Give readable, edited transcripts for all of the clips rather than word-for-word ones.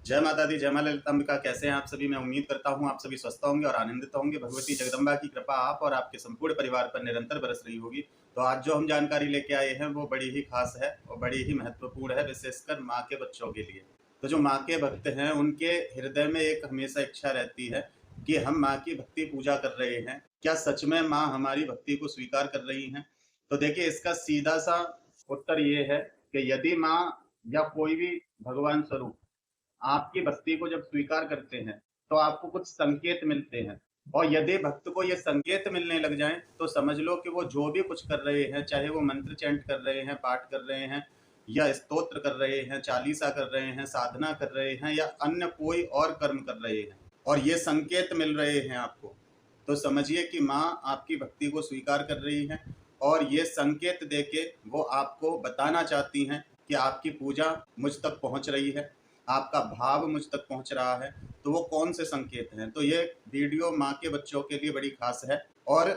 जय माता दी, जय मां ललिताम्बिका। कैसे हैं आप सभी? मैं उम्मीद करता हूं आप सभी स्वस्थ होंगे और आनंदित होंगे। भगवती जगदम्बा की कृपा आप और आपके संपूर्ण परिवार पर निरंतर बरस रही होगी। तो आज जो हम जानकारी लेके आए हैं वो बड़ी ही खास है और बड़ी ही महत्वपूर्ण है, विशेषकर माँ के बच्चों के लिए। तो जो माँ के भक्त हैं उनके हृदय में एक हमेशा इच्छा रहती है कि हम माँ की भक्ति पूजा कर रहे हैं, क्या सच में माँ हमारी भक्ति को स्वीकार कर रही हैं? तो देखिए, इसका सीधा सा उत्तर ये है कि यदि माँ या कोई भी भगवान स्वरूप आपकी भक्ति को जब स्वीकार करते हैं तो आपको कुछ संकेत मिलते हैं, और यदि भक्त को ये संकेत मिलने लग जाएं तो समझ लो कि वो जो भी कुछ कर रहे हैं, चाहे वो मंत्र चैंट कर रहे हैं, पाठ कर रहे हैं या स्तोत्र कर रहे हैं, चालीसा कर रहे हैं, साधना कर रहे हैं या अन्य कोई और कर्म कर रहे हैं, और ये संकेत मिल रहे हैं आपको, तो समझिए कि माँ आपकी भक्ति को स्वीकार कर रही है। और ये संकेत देके वो आपको बताना चाहती हैं कि आपकी पूजा मुझ तक पहुँच रही है, आपका भाव मुझ तक पहुंच रहा है। तो वो कौन से संकेत हैं? तो ये वीडियो माँ के बच्चों के लिए बड़ी खास है, और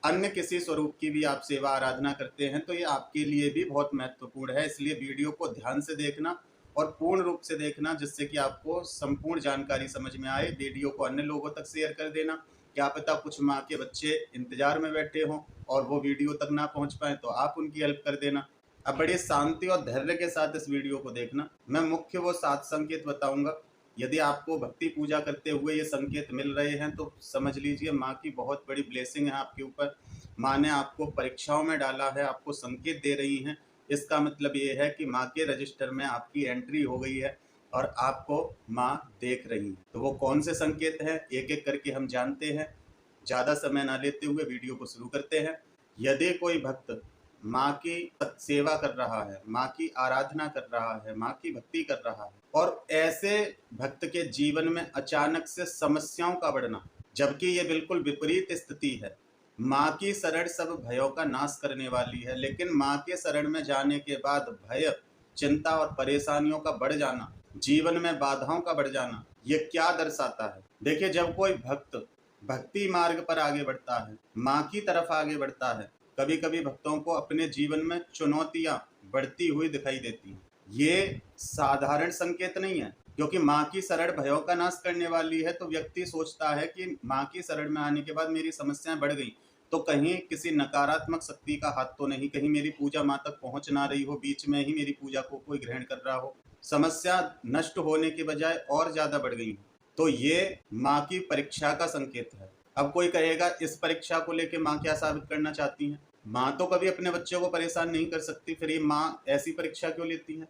अन्य किसी स्वरूप की भी आप सेवा आराधना करते हैं तो ये आपके लिए भी बहुत महत्वपूर्ण है। इसलिए वीडियो को ध्यान से देखना और पूर्ण रूप से देखना, जिससे कि आपको संपूर्ण जानकारी समझ में आए। वीडियो को अन्य लोगों तक शेयर कर देना, क्या पता कुछ माँ के बच्चे इंतजार में बैठे हों और वो वीडियो तक ना पहुँच पाए, तो आप उनकी हेल्प कर देना। अब बड़ी शांति और धैर्य के साथ इस वीडियो को देखना। मैं मुख्य वो 7 संकेत बताऊंगा। यदि आपको भक्ति पूजा करते हुए ये संकेत मिल रहे हैं तो समझ लीजिए माँ की बहुत बड़ी ब्लेसिंग है आपके ऊपर। माँ ने आपको परीक्षाओं में डाला है, आपको संकेत दे रही हैं। इसका मतलब ये है कि माँ के रजिस्टर में आपकी एंट्री हो गई है और आपको माँ देख रही है। तो वो कौन से संकेत हैं, एक एक करके हम जानते हैं। ज़्यादा समय ना लेते हुए वीडियो को शुरू करते हैं। यदि कोई भक्त माँ की सेवा कर रहा है, माँ की आराधना कर रहा है, माँ की भक्ति कर रहा है, और ऐसे भक्त के जीवन में अचानक से समस्याओं का बढ़ना, जबकि ये बिल्कुल विपरीत स्थिति है। माँ की शरण सब भयों का नाश करने वाली है, लेकिन माँ के शरण में जाने के बाद भय, चिंता और परेशानियों का बढ़ जाना, जीवन में बाधाओं का बढ़ जाना, ये क्या दर्शाता है? देखिए, जब कोई भक्त भक्ति मार्ग पर आगे बढ़ता है, माँ की तरफ आगे बढ़ता है, कभी कभी भक्तों को अपने जीवन में चुनौतियां बढ़ती हुई दिखाई देती हैं। ये साधारण संकेत नहीं है, क्योंकि माँ की शरण भयों का नाश करने वाली है। तो व्यक्ति सोचता है कि माँ की शरण में आने के बाद मेरी समस्याएं बढ़ गई, तो कहीं किसी नकारात्मक शक्ति का हाथ तो नहीं, कहीं मेरी पूजा माँ तक पहुंच ना रही हो, बीच में ही मेरी पूजा को कोई ग्रहण कर रहा हो, समस्या नष्ट होने के बजाय और ज्यादा बढ़ गई। तो ये माँ की परीक्षा का संकेत है। अब कोई कहेगा, इस परीक्षा को लेकर माँ क्या साबित करना चाहती है? माँ तो कभी अपने बच्चों को परेशान नहीं कर सकती, फिर ये माँ ऐसी परीक्षा क्यों लेती है?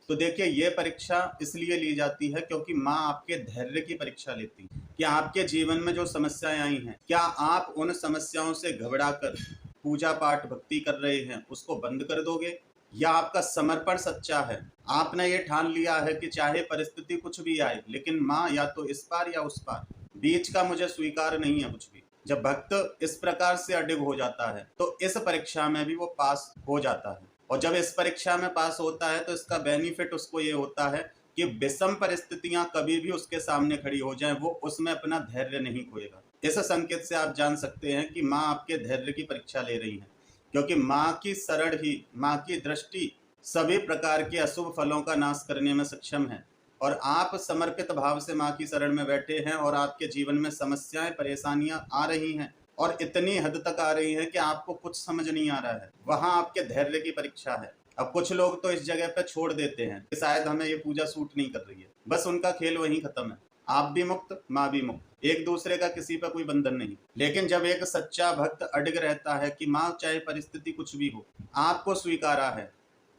तो देखिए, ये परीक्षा इसलिए ली जाती है क्योंकि माँ आपके धैर्य की परीक्षा लेती है कि आपके जीवन में जो समस्याएं आई हैं, क्या आप उन समस्याओं से घबरा कर पूजा पाठ भक्ति कर रहे हैं उसको बंद कर दोगे, या आपका समर्पण सच्चा है? आपने ये ठान लिया है कि चाहे परिस्थिति कुछ भी आए, लेकिन माँ या तो इस पार या उस पार, बीच का मुझे स्वीकार नहीं है कुछ भी। जब भक्त इस प्रकार से अडिग हो जाता है तो इस परीक्षा में भी वो पास हो जाता है, और जब इस परीक्षा में पास होता है तो इसका बेनिफिट उसको ये होता है कि विषम परिस्थितियां कभी भी उसके सामने खड़ी हो जाएं, वो उसमें अपना धैर्य नहीं खोएगा। इस संकेत से आप जान सकते हैं कि माँ आपके धैर्य की परीक्षा ले रही है, क्योंकि माँ की शरण ही, माँ की दृष्टि सभी प्रकार के अशुभ फलों का नाश करने में सक्षम है। और आप समर्पित भाव से माँ की शरण में बैठे हैं और आपके जीवन में समस्याएं परेशानियां आ रही हैं, और इतनी हद तक आ रही हैं कि आपको कुछ समझ नहीं आ रहा है, वहां आपके धैर्य की परीक्षा है। अब कुछ लोग तो इस जगह पे छोड़ देते हैं कि शायद हमें ये पूजा सूट नहीं कर रही है, बस उनका खेल वहीं खत्म है। आप भी मुक्त, माँ भी मुक्त, एक दूसरे का किसी पर कोई बंधन नहीं। लेकिन जब एक सच्चा भक्त अडिग रहता है कि माँ चाहे परिस्थिति कुछ भी हो, आपको स्वीकारा है,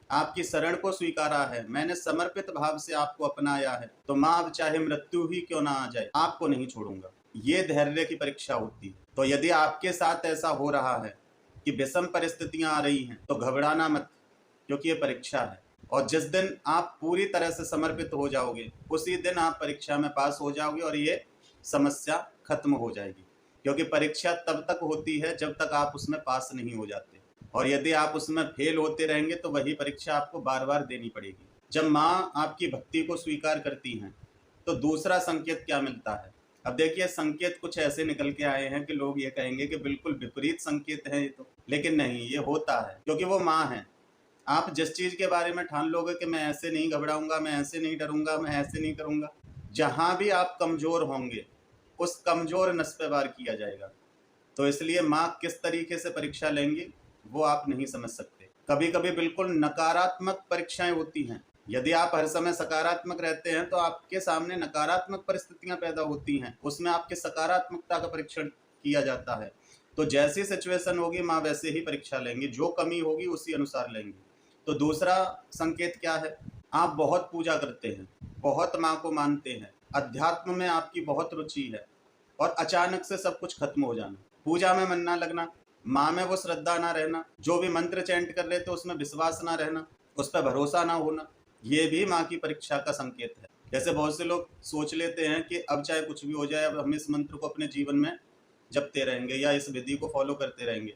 आपकी शरण को स्वीकारा है, मैंने समर्पित भाव से आपको अपनाया है, तो माँ अब चाहे मृत्यु ही क्यों ना आ जाए, आपको नहीं छोड़ूंगा। ये धैर्य की परीक्षा होती है। तो यदि आपके साथ ऐसा हो रहा है कि विषम परिस्थितियां आ रही हैं, तो घबराना मत, क्योंकि ये परीक्षा है। और जिस दिन आप पूरी तरह से समर्पित हो जाओगे, उसी दिन आप परीक्षा में पास हो जाओगे और ये समस्या खत्म हो जाएगी। क्योंकि परीक्षा तब तक होती है जब तक आप उसमें पास नहीं हो जाते, और यदि आप उसमें फेल होते रहेंगे तो वही परीक्षा आपको बार बार देनी पड़ेगी। जब माँ आपकी भक्ति को स्वीकार करती हैं तो दूसरा संकेत क्या मिलता है? अब देखिए, संकेत कुछ ऐसे निकल के आए हैं कि लोग ये कहेंगे कि बिल्कुल विपरीत संकेत है ये तो, लेकिन नहीं, ये होता है क्योंकि वो माँ है। आप जिस चीज के बारे में ठान लोगे कि मैं ऐसे नहीं घबराऊंगा, मैं ऐसे नहीं डरूंगा, मैं ऐसे नहीं करूंगा, जहाँ भी आप कमज़ोर होंगे उस कमज़ोर नस पे वार किया जाएगा। तो इसलिए माँ किस तरीके से परीक्षा लेंगी वो आप नहीं समझ सकते। कभी कभी बिल्कुल नकारात्मक परीक्षाएं होती हैं। यदि आप हर समय सकारात्मक रहते हैं तो आपके सामने नकारात्मक परिस्थितियां पैदा होती हैं, उसमें आपकी सकारात्मकता का परीक्षण किया जाता है। तो जैसी सिचुएशन होगी माँ वैसे ही परीक्षा लेंगी, जो कमी होगी उसी अनुसार लेंगी। तो दूसरा संकेत क्या है? आप बहुत पूजा करते हैं, बहुत माँ को मानते हैं, अध्यात्म में आपकी बहुत रुचि है और अचानक से सब कुछ खत्म हो जाना, पूजा में मन ना लगना, माँ में वो श्रद्धा ना रहना, जो भी मंत्र चैंट कर रहे थे उसमें विश्वास ना रहना, उस पर भरोसा ना होना, ये भी माँ की परीक्षा का संकेत है। जैसे बहुत से लोग सोच लेते हैं कि अब चाहे कुछ भी हो जाए, अब हम इस मंत्र को अपने जीवन में जपते रहेंगे या इस विधि को फॉलो करते रहेंगे,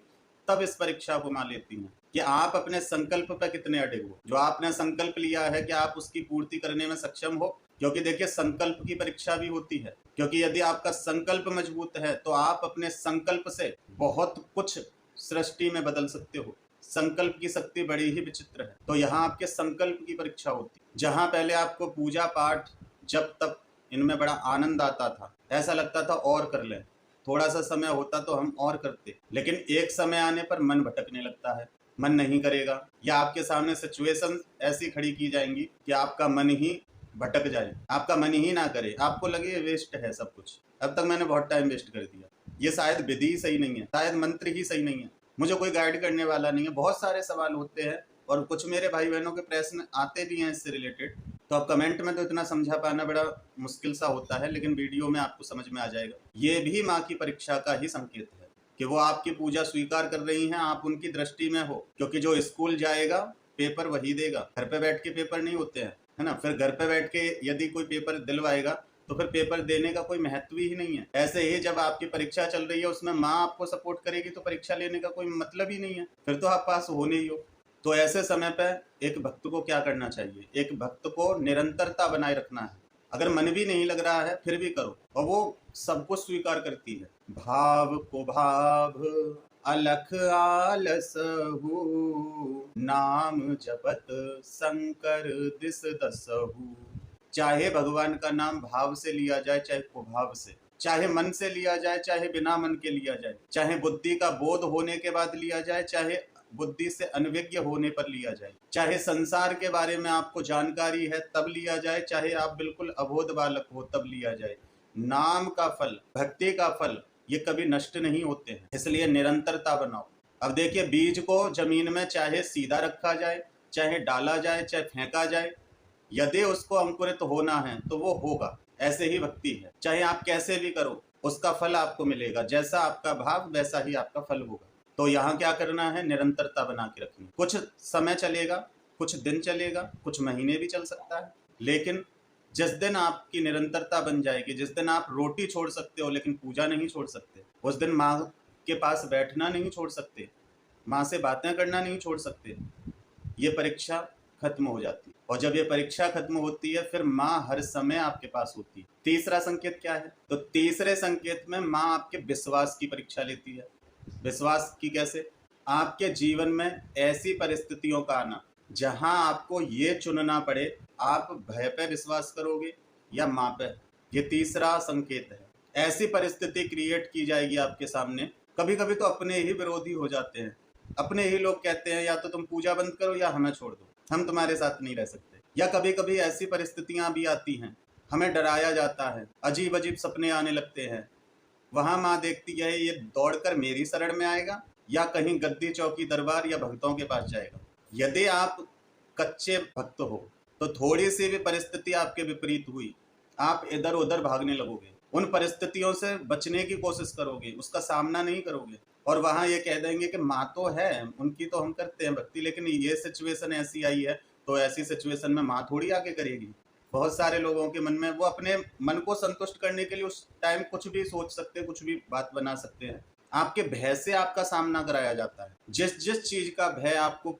तब इस परीक्षा को माँ लेती हैं कि आप अपने संकल्प पर कितने अड़े हो। जो आपने संकल्प लिया है कि आप उसकी पूर्ति करने में सक्षम हो, क्योंकि देखिए संकल्प की परीक्षा भी होती है। क्योंकि यदि आपका संकल्प मजबूत है तो आप अपने संकल्प से बहुत कुछ सृष्टि में बदल सकते हो। संकल्प की शक्ति बड़ी ही विचित्र है। तो यहाँ आपके संकल्प की परीक्षा होती है। जहाँ पहले आपको पूजा पाठ जब तक इनमें बड़ा आनंद आता था, ऐसा लगता था और कर लें, थोड़ा सा समय होता तो हम और करते, लेकिन एक समय आने पर मन भटकने लगता है, मन नहीं करेगा, या आपके सामने सिचुएशन ऐसी खड़ी की जाएंगी कि आपका मन ही भटक जाए, आपका मन ही ना करे, आपको लगे वेस्ट है सब कुछ, अब तक मैंने बहुत टाइम वेस्ट कर दिया, ये शायद विधि ही सही नहीं है, शायद मंत्र ही सही नहीं है, मुझे कोई गाइड करने वाला नहीं है। बहुत सारे सवाल होते हैं और कुछ मेरे भाई बहनों के प्रश्न आते भी हैं इससे रिलेटेड। तो अब कमेंट में तो इतना समझा पाना बड़ा मुश्किल सा होता है, लेकिन वीडियो में आपको समझ में आ जाएगा। ये भी माँ की परीक्षा का ही संकेत है कि वो आपकी पूजा स्वीकार कर रही हैं, आप उनकी दृष्टि में हो। क्योंकि जो स्कूल जाएगा पेपर वही देगा, घर पे बैठ के पेपर नहीं होते हैं, है ना। फिर घर पे बैठ के यदि कोई पेपर दिलवाएगा तो फिर पेपर देने का कोई महत्व ही नहीं है। ऐसे ही जब आपकी परीक्षा चल रही है उसमें माँ आपको सपोर्ट करेगी तो परीक्षा लेने का कोई मतलब ही नहीं है, फिर तो आप पास होने ही हो। तो ऐसे समय पर एक भक्त को क्या करना चाहिए? एक भक्त को निरंतरता बनाए रखना है। अगर मन भी नहीं लग रहा है फिर भी करो, और वो सब कुछ स्वीकार करती है। भाव को भाव अलख आलस हूँ, नाम जपत शंकर दिस दसहु। चाहे भगवान का नाम भाव से लिया जाए चाहे कुभाव से, चाहे मन से लिया जाए चाहे बिना मन के लिया जाए, चाहे बुद्धि का बोध होने के बाद लिया जाए चाहे बुद्धि से अनभिज्ञ होने पर लिया जाए, चाहे संसार के बारे में आपको जानकारी है तब लिया जाए, चाहे आप बिल्कुल अबोध बालक हो तब लिया जाए, नाम का फल, भक्ति का फल ये कभी नष्ट नहीं होते हैं। इसलिए निरंतरता बनाओ। अब देखिए, बीज को जमीन में चाहे सीधा रखा जाए, चाहे डाला जाए, चाहे फेंका जाए, यदि उसको अंकुरित होना है तो वो होगा। ऐसे ही भक्ति है, चाहे आप कैसे भी करो उसका फल आपको मिलेगा। जैसा आपका भाव वैसा ही आपका फल होगा। तो यहाँ क्या करना है? निरंतरता बना के रखनी। कुछ समय चलेगा, कुछ दिन चलेगा, कुछ महीने भी चल सकता है, लेकिन जिस दिन आपकी निरंतरता बन जाएगी, जिस दिन आप रोटी छोड़ सकते हो लेकिन पूजा नहीं छोड़ सकते, उस दिन माँ के पास बैठना नहीं छोड़ सकते, माँ से बातें करना नहीं छोड़ सकते, ये परीक्षा खत्म हो जाती है। और जब ये परीक्षा खत्म होती है फिर माँ हर समय आपके पास होती है। तीसरा संकेत क्या है? तो तीसरे संकेत में माँ आपके विश्वास की परीक्षा लेती है। विश्वास की कैसे? आपके जीवन में ऐसी परिस्थितियों का आना जहां आपको ये चुनना पड़े, आप भय पे विश्वास करोगे या माँ पे, ये तीसरा संकेत है। ऐसी परिस्थिति क्रिएट की जाएगी आपके सामने, कभी कभी तो अपने ही विरोधी हो जाते हैं, अपने ही लोग कहते हैं या तो तुम पूजा बंद करो या हमें छोड़ दो, हम तुम्हारे साथ नहीं रह सकते। या कभी कभी ऐसी परिस्थितियां भी आती हैं, हमें डराया जाता है, अजीब अजीब सपने आने लगते हैं, वहां माँ देखती है ये दौड़कर मेरी शरण में आएगा या कहीं गद्दी चौकी दरबार या भक्तों के पास जाएगा। यदि आप कच्चे भक्त हो तो थोड़ी सी भी परिस्थिति आपके विपरीत हुई, आप इधर उधर भागने लगोगे, उन परिस्थितियों से बचने की कोशिश करोगे, उसका सामना नहीं करोगे, और वहां ये कह देंगे कि माँ तो है, उनकी तो हम करते हैं भक्ति, लेकिन ये सिचुएशन ऐसी आई है तो ऐसी सिचुएशन में माँ थोड़ी आके करेगी। बहुत सारे लोगों के मन में, वो अपने मन को संतुष्ट करने के लिए उस टाइम कुछ भी सोच सकते हैं, कुछ भी बात बना सकते हैं। आपके भय से आपका सामना कराया जाता है। जिस जिस चीज का भय आपको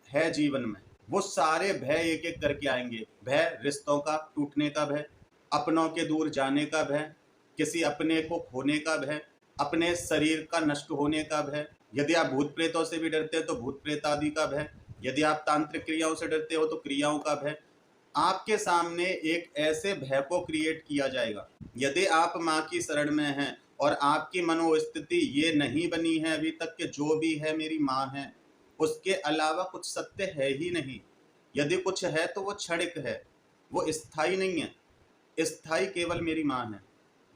है जीवन में, वो सारे भय एक एक करके आएंगे। भय रिश्तों का टूटने का भय, अपनों के दूर जाने का भय, किसी अपने को खोने का भय, अपने शरीर का नष्ट होने का भय। यदि आप भूत प्रेतों से भी डरते हैं तो भूत प्रेत आदि का भय। यदि आप तांत्रिक क्रियाओं से डरते हो तो क्रियाओं का भय। आपके सामने एक ऐसे भय को क्रिएट किया जाएगा। यदि आप माँ की शरण में हैं और आपकी मनोस्थिति ये नहीं बनी है अभी तक कि जो भी है मेरी माँ है, उसके अलावा कुछ सत्य है ही नहीं। यदि कुछ है तो वो क्षणिक है, वो स्थायी नहीं है। स्थायी केवल मेरी माँ है।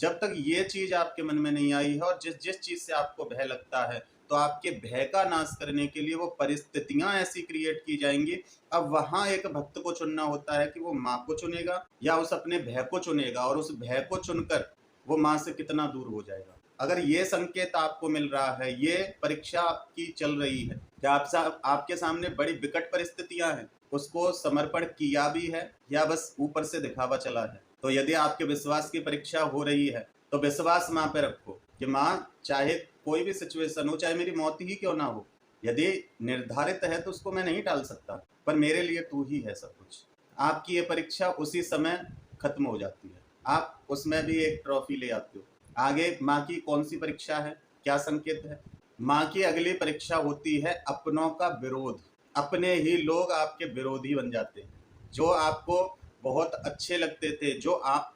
जब तक ये चीज आपके मन में नहीं आई है और जिस जिस चीज से आपको भय लगता है, तो आपके भय का नाश करने के लिए वो परिस्थितियां ऐसी क्रिएट की जाएंगी। अब वहां एक भक्त को चुनना होता है कि वो माँ को चुनेगा या उस अपने भय को चुनेगा, और उस भय को चुनकर वो माँ से कितना दूर हो जाएगा। अगर ये संकेत आपको मिल रहा है, ये परीक्षा की चल रही है कि आपके सामने बड़ी विकट परिस्थितियां हैं, उसको समर्पण किया भी है या बस ऊपर से दिखावा चला है, तो यदि आपके विश्वास की परीक्षा हो रही है तो विश्वास माँ पे रखो कि माँ, चाहे कोई भी सिचुएशन हो, चाहे मेरी मौत ही क्यों ना हो, यदि निर्धारित है तो उसको मैं नहीं टाल सकता, पर मेरे लिए तू ही है सब कुछ। आपकी ये परीक्षा उसी समय खत्म हो जाती है, आप उसमें भी एक ट्रॉफी ले आते हो। आगे माँ की कौन सी परीक्षा है, क्या संकेत है? माँ की अगली परीक्षा होती है अपनों का विरोध। अपने ही लोग आपके विरोधी बन जाते हैं। जो आपको बहुत अच्छे लगते थे, जो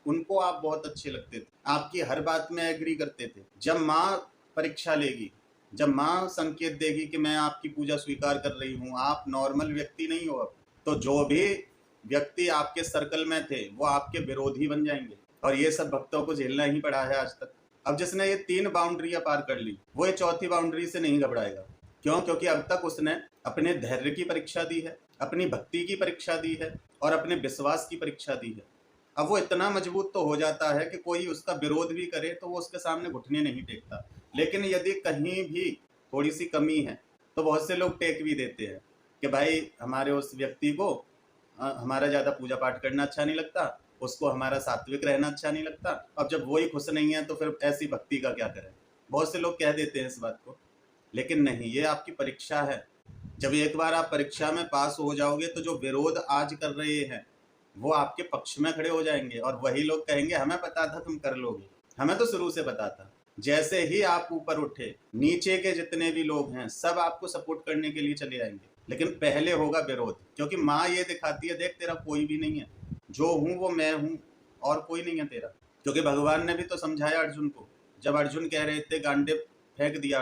उनको आप बहुत अच्छे लगते थे, आपकी हर बात में एग्री करते थे, जब माँ परीक्षा लेगी, जब माँ संकेत देगी कि मैं आपकी पूजा स्वीकार कर रही हूँ, आप नॉर्मल व्यक्ति नहीं हो अब, तो जो भी व्यक्ति आपके सर्कल में थे वो आपके विरोधी बन जाएंगे। और ये सब भक्तों को झेलना ही पड़ा है आज तक। अब जिसने ये 3 बाउंड्रियां पार कर ली, वो ये 4थी बाउंड्री से नहीं घबराएगा। क्यों? क्योंकि अब तक उसने अपने धैर्य की परीक्षा दी है, अपनी भक्ति की परीक्षा दी है और अपने विश्वास की परीक्षा दी है। अब वो इतना मजबूत तो हो जाता है कि कोई उसका विरोध भी करे तो वो उसके सामने घुटने नहीं टेकता। लेकिन यदि कहीं भी थोड़ी सी कमी है तो बहुत से लोग टेक भी देते हैं कि भाई हमारे उस व्यक्ति को हमारा ज़्यादा पूजा पाठ करना अच्छा नहीं लगता, उसको हमारा सात्विक रहना अच्छा नहीं लगता, अब जब वही खुश नहीं है तो फिर ऐसी भक्ति का क्या करें। बहुत से लोग कह देते हैं इस बात को, लेकिन नहीं, ये आपकी परीक्षा है। जब एक बार आप परीक्षा में पास हो जाओगे तो जो विरोध आज कर रहे हैं वो आपके पक्ष में खड़े हो जाएंगे और वही लोग कहेंगे हमें पता था तुम कर लोगे, हमें तो शुरू से पता था। जैसे ही आप ऊपर उठे, नीचे के जितने भी लोग हैं सब आपको सपोर्ट करने के लिए चले आएंगे, लेकिन पहले होगा विरोध। क्योंकि माँ ये दिखाती है, देख तेरा कोई भी नहीं है, जो हूँ वो मैं हूँ और कोई नहीं है तेरा। क्योंकि भगवान ने भी तो समझाया अर्जुन को, जब अर्जुन कह रहे थे, गांडीव फेंक दिया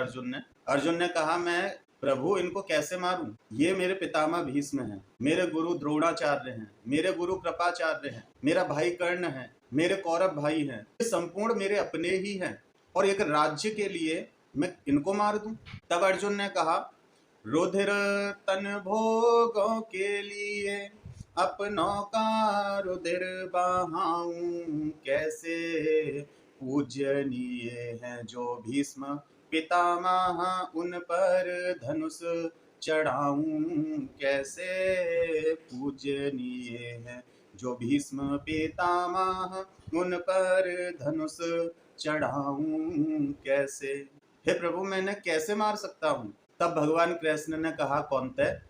अर्जुन ने कहा मैं प्रभु इनको कैसे मारूं, ये मेरे पितामह भीष्म हैं, मेरे गुरु द्रोणाचार्य हैं, मेरे गुरु कृपाचार्य हैं, मेरा भाई कर्ण है, मेरे कौरव भाई हैं, ये संपूर्ण मेरे अपने ही हैं, और एक राज्य के लिए मैं इनको मार दूं। तब अर्जुन ने कहा रुधिर तन भोगों के लिए अपनों का रुधिर बहाऊं, कैसे पूजनीय हैं जो भीष्म पितामह, उन पर धनुष चढ़ाऊं, कैसे पूजनीय है जो भीष्म पितामह, उन पर धनुष चढ़ाऊं कैसे। हे प्रभु मैं इन्हें कैसे मार सकता हूँ? तब भगवान कृष्ण ने कहा कौन्तेय,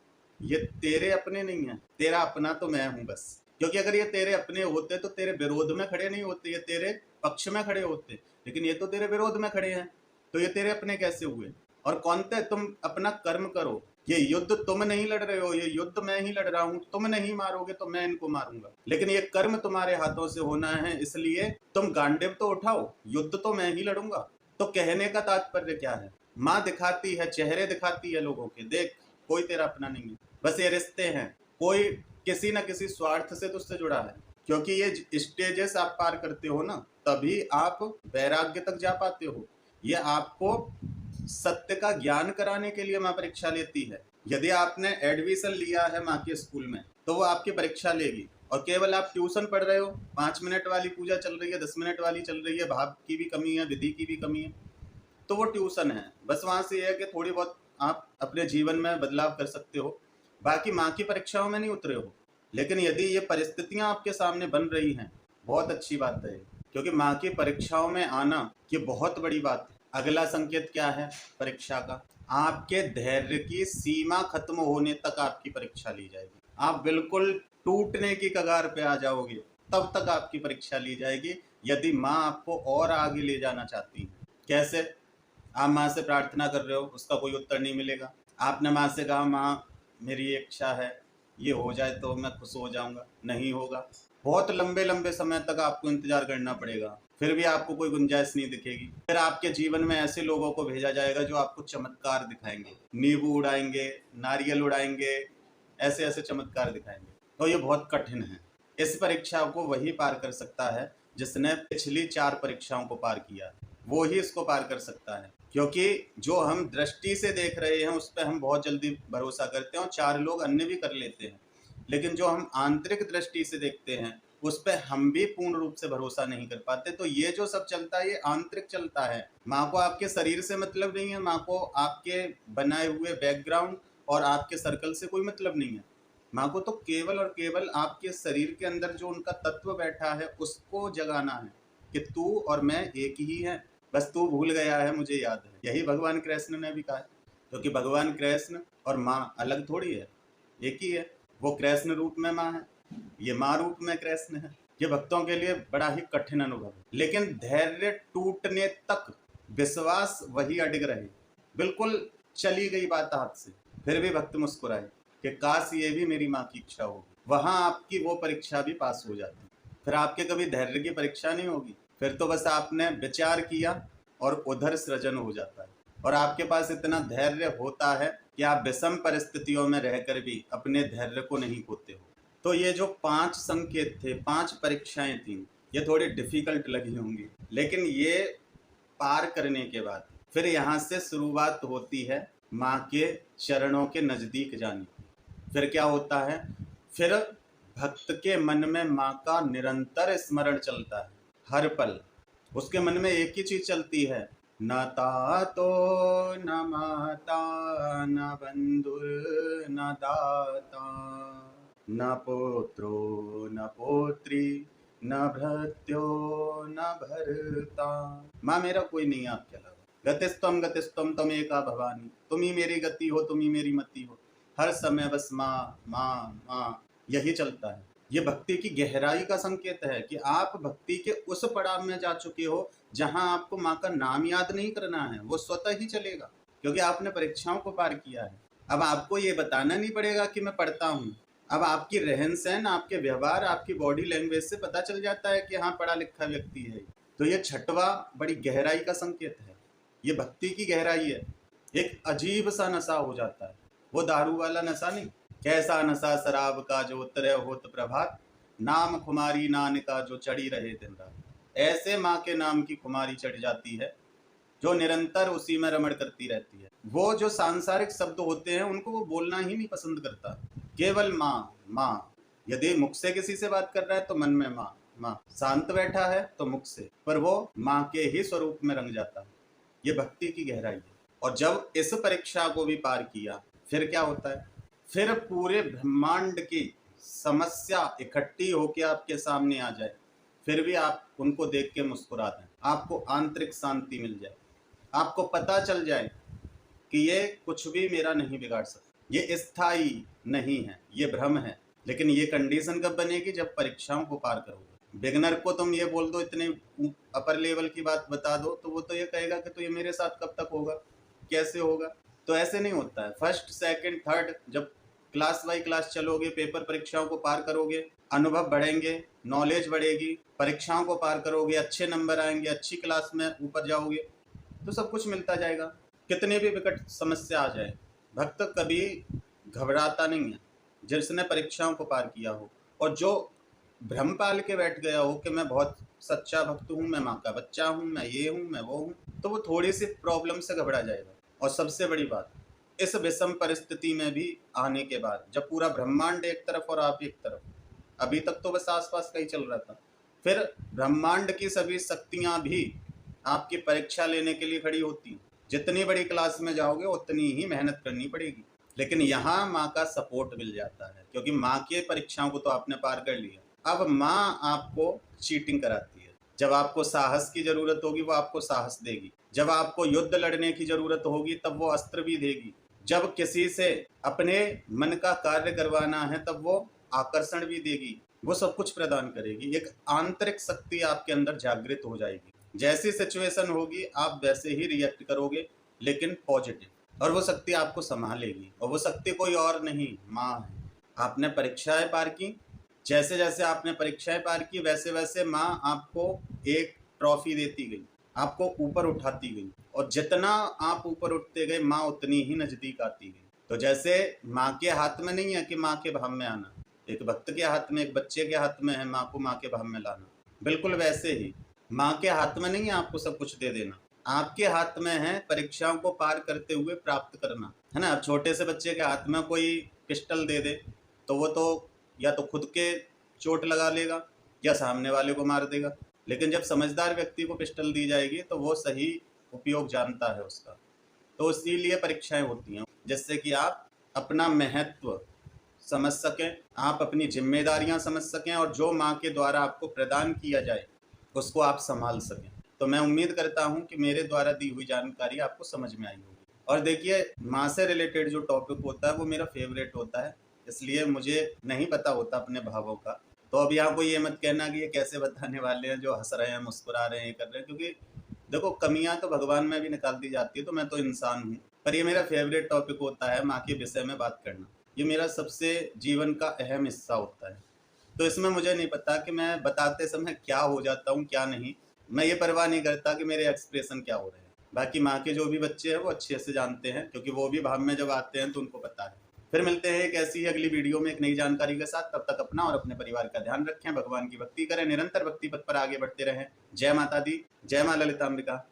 ये तेरे अपने नहीं है, तेरा अपना तो मैं हूँ बस। क्योंकि अगर ये तेरे अपने होते तो तेरे विरोध में खड़े नहीं होते, ये तेरे पक्ष में खड़े होते, लेकिन ये तो तेरे विरोध में खड़े हैं, तो ये तेरे अपने कैसे हुए? और कौन्तेय तुम अपना कर्म करो, ये युद्ध तुम नहीं लड़ रहे हो, ये युद्ध मैं ही लड़ रहा हूँ, तुम नहीं मारोगे तो मैं इनको मारूंगा, लेकिन ये कर्म तुम्हारे हाथों से होना है, इसलिए तुम गांडीव तो उठाओ, युद्ध तो मैं ही लड़ूंगा। तो कहने का तात्पर्य क्या है? माँ दिखाती है, चेहरे दिखाती है लोगों के, देख कोई तेरा अपना नहीं है, बस ये रिश्ते हैं, कोई किसी न किसी स्वार्थ से तुझसे जुड़ा है। क्योंकि ये स्टेजेस आप पार करते हो ना, तभी आप वैराग्य तक जा पाते हो। ये आपको सत्य का ज्ञान कराने के लिए माँ परीक्षा लेती है। यदि आपने एडमिशन लिया है माँ के स्कूल में तो वो आपकी परीक्षा लेगी, और केवल आप ट्यूशन पढ़ रहे हो, 5 मिनट वाली पूजा चल रही है, 10 मिनट वाली चल रही है, भाव की भी कमी है, विधि की भी कमी है, तो वो ट्यूशन है। बस वहाँ से ये है कि थोड़ी बहुत आप अपने जीवन में बदलाव कर सकते हो, बाकी माँ की परीक्षाओं में नहीं उतरे हो। लेकिन यदि ये परिस्थितियाँ आपके सामने बन रही हैं, बहुत अच्छी बात है, क्योंकि माँ की परीक्षाओं में आना ये बहुत बड़ी बात है। अगला संकेत क्या है परीक्षा का? आपके धैर्य की सीमा खत्म होने तक आपकी परीक्षा ली जाएगी। आप बिल्कुल टूटने की कगार पे आ जाओगे तब तक आपकी परीक्षा ली जाएगी, यदि माँ आपको और आगे ले जाना चाहती है। कैसे? आप माँ से प्रार्थना कर रहे हो, उसका कोई उत्तर नहीं मिलेगा, आपने माँ से कहा माँ मेरी इच्छा है ये हो जाए तो मैं खुश हो जाऊंगा, नहीं होगा। बहुत लंबे लंबे समय तक आपको इंतजार करना पड़ेगा, फिर भी आपको कोई गुंजाइश नहीं दिखेगी। फिर आपके जीवन में ऐसे लोगों को भेजा जाएगा जो आपको चमत्कार दिखाएंगे, नींबू उड़ाएंगे, नारियल उड़ाएंगे, ऐसे ऐसे चमत्कार दिखाएंगे। तो ये बहुत कठिन है। इस परीक्षा को वही पार कर सकता है जिसने पिछली 4 परीक्षाओं को पार किया, वो ही इसको पार कर सकता है। क्योंकि जो हम दृष्टि से देख रहे हैं उस पर हम बहुत जल्दी भरोसा करते हैं और 4 लोग अन्य भी कर लेते हैं, लेकिन जो हम आंतरिक दृष्टि से देखते हैं उस पर हम भी पूर्ण रूप से भरोसा नहीं कर पाते। तो ये जो सब चलता है ये आंतरिक चलता है। माँ को आपके शरीर से मतलब नहीं है, माँ को आपके बनाए हुए बैकग्राउंड और आपके सर्कल से कोई मतलब नहीं है। माँ को तो केवल और केवल आपके शरीर के अंदर जो उनका तत्व बैठा है उसको जगाना है कि तू और मैं एक ही है, बस तू भूल गया है मुझे याद है। यही भगवान कृष्ण ने भी कहा है, क्योंकि भगवान कृष्ण और माँ अलग थोड़ी है, एक ही है। वो कृष्ण रूप में माँ है, ये माँ रूप में कृष्ण है। ये भक्तों के लिए बड़ा ही कठिन अनुभव है, लेकिन धैर्य टूटने तक विश्वास वही अडिग रहे। बिल्कुल चली गई बात हाथ से, फिर भी भक्त मुस्कुराए कि काश ये भी मेरी माँ की इच्छा होगी। वहां आपकी वो परीक्षा भी पास हो जाती, फिर आपके कभी धैर्य की परीक्षा नहीं होगी। फिर तो बस आपने विचार किया और उधर सृजन हो जाता है। और आपके पास इतना धैर्य होता है कि आप विषम परिस्थितियों में रहकर भी अपने धैर्य को नहीं खोते हो। तो ये जो 5 संकेत थे, 5 परीक्षाएं थी, ये थोड़ी डिफिकल्ट लगी होंगी, लेकिन ये पार करने के बाद फिर यहाँ से शुरुआत होती है माँ के चरणों के नजदीक जाने की। फिर क्या होता है, फिर भक्त के मन में माँ का निरंतर स्मरण चलता है हर पल। उसके मन में एक ही चीज चलती है, न तातो न माता न बंधुर न दाता न पुत्रो न पुत्री न भृत्यो न भरता। माँ मेरा कोई नहीं आपके अलावा। गतिस्तम तमेका भवानी, तुम ही मेरी गति हो, तुम ही मेरी मति हो। हर समय बस माँ माँ माँ यही चलता है। ये भक्ति की गहराई का संकेत है कि आप भक्ति के उस पड़ाव में जा चुके हो जहां आपको माँ का नाम याद नहीं करना है, वो स्वतः ही चलेगा, क्योंकि आपने परीक्षाओं को पार किया है। अब आपको ये बताना नहीं पड़ेगा कि मैं पढ़ता हूँ। अब आपकी रहन सहन, आपके व्यवहार, आपकी बॉडी लैंग्वेज से पता चल जाता है कि हाँ पढ़ा लिखा व्यक्ति है। तो ये 6वां बड़ी गहराई का संकेत है, ये भक्ति की गहराई है। एक अजीब सा नशा हो जाता है, वो दारू वाला नशा नहीं। कैसा नशा शराब का जो उतरे होत प्रभात, नाम खुमारी नान का जो चढ़ी रहे दिन रात। ऐसे माँ के नाम की खुमारी चढ़ जाती है जो निरंतर उसी में रमण करती रहती है। वो जो सांसारिक शब्द होते हैं उनको वो बोलना ही नहीं पसंद करता, केवल माँ माँ। यदि मुख से किसी से बात कर रहा है तो मन में माँ माँ, शांत बैठा है तो मुख से, पर वो माँ के ही स्वरूप में रंग जाता है। ये भक्ति की गहराई है। और जब इस परीक्षा को भी पार किया फिर क्या होता है, फिर पूरे ब्रह्मांड की समस्या इकट्ठी होकर आपके सामने आ जाए, फिर भी आप उनको देख के मुस्कुरा दें, आपको आंतरिक शांति मिल जाए, आपको पता चल जाए कि ये कुछ भी मेरा नहीं बिगाड़ सकता, ये स्थायी नहीं है, ये भ्रम है। लेकिन ये कंडीशन कब बनेगी, जब परीक्षाओं को पार करोगे। बिगनर को तुम ये बोल दो, इतने अपर लेवल की बात बता दो, तो वो तो ये कहेगा कि तो ये मेरे साथ कब तक होगा, कैसे होगा। तो ऐसे नहीं होता है। फर्स्ट सेकंड थर्ड जब क्लास बाई क्लास चलोगे, पेपर परीक्षाओं को पार करोगे, अनुभव बढ़ेंगे, नॉलेज बढ़ेगी, परीक्षाओं को पार करोगे, अच्छे नंबर आएंगे, अच्छी क्लास में ऊपर जाओगे, तो सब कुछ मिलता जाएगा। कितनी भी विकट समस्या आ जाए, भक्त कभी घबराता नहीं है जिसने परीक्षाओं को पार किया हो। और जो भ्रम पाल के बैठ गया हो कि मैं बहुत सच्चा भक्त हूँ, मैं माँ का बच्चा हूँ, मैं ये हूँ, मैं वो हूँ, तो वो थोड़ी सी प्रॉब्लम से घबरा जाएगा। और सबसे बड़ी बात, इस विषम परिस्थिति में भी आने के बाद, जब पूरा ब्रह्मांड एक तरफ और आप एक तरफ, अभी तक तो बस आसपास का ही चल रहा था, फिर ब्रह्मांड की सभी शक्तियां भी आपकी परीक्षा लेने के लिए खड़ी होती हैं। जितनी बड़ी क्लास में जाओगे उतनी ही मेहनत करनी पड़ेगी, लेकिन यहाँ माँ का सपोर्ट मिल जाता है, क्योंकि माँ की परीक्षाओं को तो आपने पार कर लिया। अब माँ आपको चीटिंग कराती है। जब आपको साहस की जरूरत होगी वो आपको साहस देगी, जब आपको युद्ध लड़ने की जरूरत होगी तब वो अस्त्र भी देगी, जब किसी से अपने मन का कार्य करवाना है तब वो आकर्षण भी देगी, वो सब कुछ प्रदान करेगी। एक आंतरिक शक्ति आपके अंदर जागृत हो जाएगी। जैसी सिचुएशन होगी आप वैसे ही रिएक्ट करोगे, लेकिन पॉजिटिव, और वो शक्ति आपको संभालेगी। और वो शक्ति कोई और नहीं, माँ है। आपने परीक्षाएं पार की, जैसे जैसे आपने परीक्षाएं पार की वैसे वैसे माँ आपको एक ट्रॉफी देती गई, आपको ऊपर उठाती गई, और जितना आप ऊपर उठते गए माँ उतनी ही नजदीक आती गई। तो जैसे माँ के हाथ में नहीं है कि माँ के भाव में आना, एक भक्त के हाथ में, एक बच्चे के हाथ में है माँ को माँ के भाव में लाना, बिल्कुल वैसे ही माँ के हाथ में नहीं है आपको सब कुछ दे देना, आपके हाथ में है परीक्षाओं को पार करते हुए प्राप्त करना, है ना। अब छोटे से बच्चे के हाथ में कोई पिस्टल दे दे तो वो तो या तो खुद के चोट लगा लेगा या सामने वाले को मार देगा, लेकिन जब समझदार व्यक्ति को पिस्टल दी जाएगी तो वो सही उपयोग जानता है उसका। तो इसीलिए परीक्षाएं होती हैं, जिससे कि आप अपना महत्व समझ सकें, आप अपनी जिम्मेदारियां समझ सकें, और जो माँ के द्वारा आपको प्रदान किया जाए उसको आप संभाल सकें। तो मैं उम्मीद करता हूं कि मेरे द्वारा दी हुई जानकारी आपको समझ में आई होगी। और देखिए, माँ से रिलेटेड जो टॉपिक होता है वो मेरा फेवरेट होता है, इसलिए मुझे नहीं पता होता अपने भावों का। तो अब यहाँ को ये मत कहना कि ये कैसे बताने वाले हैं जो हंस रहे हैं, मुस्कुरा रहे हैं, ये कर रहे हैं, क्योंकि देखो कमियां तो भगवान में भी निकाल दी जाती है, तो मैं तो इंसान हूँ। पर ये मेरा फेवरेट टॉपिक होता है माँ के विषय में बात करना, ये मेरा सबसे जीवन का अहम हिस्सा होता है। तो इसमें मुझे नहीं पता कि मैं बताते समय क्या हो जाता हूँ क्या नहीं, मैं ये परवाह नहीं करता कि मेरे एक्सप्रेशन क्या हो रहे हैं। बाकी माँ के जो भी बच्चे हैं वो अच्छे से जानते हैं, क्योंकि वो भी भाव में जब आते हैं तो उनको पता है। फिर मिलते हैं एक ऐसी ही अगली वीडियो में एक नई जानकारी के साथ। तब तक अपना और अपने परिवार का ध्यान रखें, भगवान की भक्ति करें, निरंतर भक्ति पथ पर आगे बढ़ते रहें। जय माता दी, जय माँ ललिताम्बिका।